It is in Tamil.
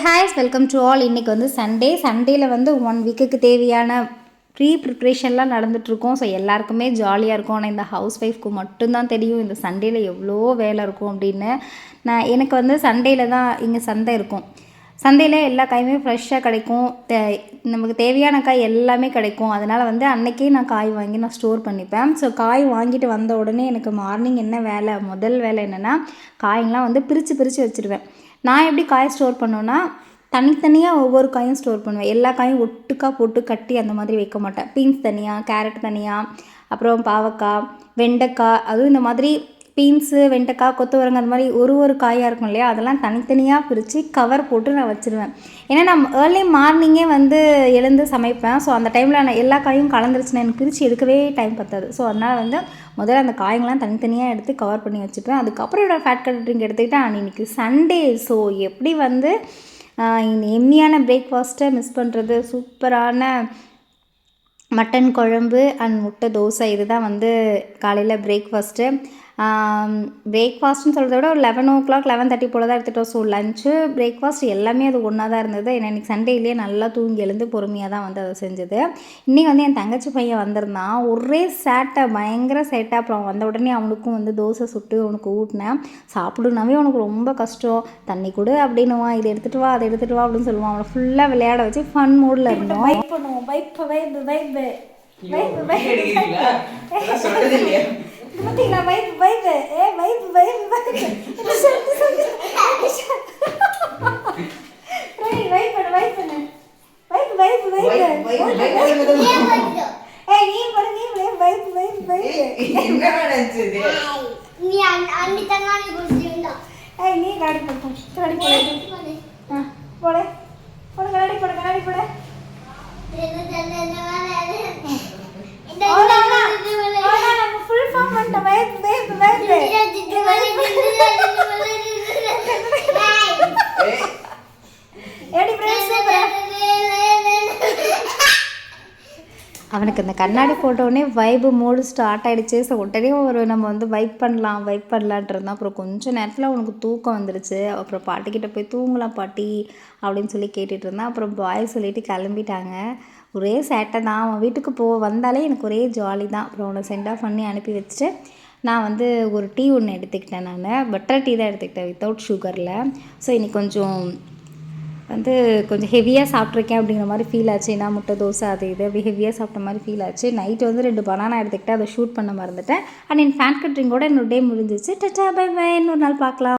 ஹாய்ஸ் வெல்கம் டு ஆல். இன்றைக்கி வந்து சண்டேயில் வந்து 1 வீக்குக்கு தேவையான ப்ரிப்ரேஷன்லாம் நடந்துகிட்ருக்கோம். ஸோ எல்லாருக்குமே ஜாலியாக இருக்கும். ஆனால் இந்த ஹவுஸ் ஒய்ஃப்க்கு மட்டும்தான் தெரியும் இந்த சண்டேயில் எவ்வளோ வேலை இருக்கும் அப்படின்னு. எனக்கு வந்து சண்டேயில் தான் இங்கே சந்தை இருக்கும். சந்தையில் எல்லா காயுமே ஃப்ரெஷ்ஷாக கிடைக்கும். நமக்கு தேவையான காய் எல்லாமே கிடைக்கும். அதனால் வந்து அன்றைக்கே நான் காய் வாங்கி நான் ஸ்டோர் பண்ணிப்பேன். ஸோ காய் வாங்கிட்டு வந்த உடனே எனக்கு மார்னிங் என்ன வேலை, முதல் வேலை என்னென்னா காயெல்லாம் வந்து பிரித்து வச்சுருவேன். நான் எப்படி காய் ஸ்டோர் பண்ணுவேன்னா, தனித்தனியாக ஒவ்வொரு காயும் ஸ்டோர் பண்ணுவேன். எல்லா காயும் ஒட்டுக்கா போட்டு கட்டி அந்த மாதிரி வைக்க மாட்டேன். பீன்ஸ் தனியாக, கேரட் தனியாக, அப்புறம் பாவக்காய், வெண்டைக்காய், அதுவும் இந்த மாதிரி பீன்ஸு, வெண்டைக்காய், கொத்தவரங்காய் அந்த மாதிரி ஒரு காயாக இருக்கும் இல்லையா, அதெல்லாம் தனித்தனியாக பிரித்து கவர் போட்டு நான் வச்சுருவேன். ஏன்னா நான் ஏர்லி மார்னிங்கே வந்து எழுந்து சமைப்பேன். ஸோ அந்த டைமில் நான் எல்லா காயும் கலந்துருச்சுன்னா எனக்கு பிரித்து எடுக்கவே டைம் பத்தாது. ஸோ அதனால் வந்து முதல்ல அந்த காய்கள்லாம் தனித்தனியாக எடுத்து கவர் பண்ணி வச்சுப்பேன். அதுக்கப்புறம் என்னோடய ஃபேட் கட் ட்ரிங்க் எடுத்துக்கிட்டேன். இன்றைக்கி சண்டே. ஸோ எப்படி வந்து இந்த எம்மியான பிரேக்ஃபாஸ்ட்டை மிஸ் பண்ணுறது. சூப்பரான மட்டன் குழம்பு அண்ட் முட்டை தோசை, இதுதான் வந்து காலையில் பிரேக்ஃபாஸ்ட்டு. பிரேக்ஃபாஸ்ட்டுன்னு சொல்கிறத விட ஒரு 11 o'clock 11:30 போல் தான் எடுத்துகிட்டோம். ஸோ லஞ்சு பிரேக்ஃபாஸ்ட் எல்லாமே அது ஒன்றா தான் இருந்தது. ஏன்னா இன்றைக்கி சண்டேலேயே நல்லா தூங்கி எழுந்து பொறுமையாக தான் வந்து அதை செஞ்சது. இன்றைக்கி வந்து என் தங்கச்சி பையன் வந்திருந்தான். ஒரே சேட்டை, பயங்கர சேட்டை. அப்புறம் வந்த உடனே அவனுக்கும் வந்து தோசை சுட்டு அவனுக்கு ஊட்டினேன். சாப்பிடுனாவே அவனுக்கு ரொம்ப கஷ்டம். தண்ணி கொடு அப்படின்னுவான், இதை எடுத்துகிட்டு வா அதை எடுத்துகிட்டு வா அப்படின்னு சொல்லுவான். அவனை ஃபுல்லாக விளையாட வச்சு ஃபன் மூடில் இருந்தோம். வைப் பண்ணுவோம். பார்த்தீங்களா? வைப் ஏ வைப் ஏய் நீ பண்ணு வைப் என்ன நடந்துது? நீ அண்ணி தங்கானி குடிச்சிருந்தா. ஏய் நீ காடி போடு. காடி போடு. போடு. போடு காடி போடு. ஃபுல் ஃபார்ம் பண்ண வைப் ஏடி பிரேஸ் அவனுக்கு அந்த கண்ணாடி போட்டோடனே வைப்பு மோடு ஸ்டார்ட் ஆகிடுச்சு. ஸோ உடனே நம்ம வந்து வைப் பண்ணலான்ட்டு இருந்தால் அப்புறம் கொஞ்சம் நேரத்தில் அவனுக்கு தூக்கம் வந்துடுச்சு. அப்புறம் பாட்டிக்கிட்ட போய் தூங்கலாம் பாட்டி அப்படின்னு சொல்லி கேட்டுட்டு இருந்தேன். அப்புறம் பாய் சொல்லிவிட்டு கிளம்பிட்டாங்க. ஒரே சேட்டை தான். அவன் வீட்டுக்கு வந்தாலே எனக்கு ஒரே ஜாலி தான். அப்புறம் அவனை சென்ட் ஆஃப் பண்ணி அனுப்பி வச்சுட்டு நான் வந்து ஒரு டீ ஒன்று எடுத்துக்கிட்டேன். நான் பட்டர் டீ தான் எடுத்துக்கிட்டேன், வித்தவுட் சுகரில். ஸோ இன்னைக்கு கொஞ்சம் ஹெவியாக சாப்பிட்ருக்கேன் அப்படிங்கிற மாதிரி ஃபீல் ஆச்சு. ஏன்னா முட்டை தோசை அது இது அப்படி ஹெவியாக சாப்பிட்ட மாதிரி ஃபீல் ஆச்சு. நைட்டு வந்து 2 பனானா எடுத்துக்கிட்டேன். அதை ஷூட் பண்ண மறந்துட்டேன். அண்ட் என் ஃபேன் கட் ட்ரிங்கோட என்னோட டே முடிஞ்சிச்சு. Tata bye bye. இன்னொரு நாள் பார்க்கலாம்.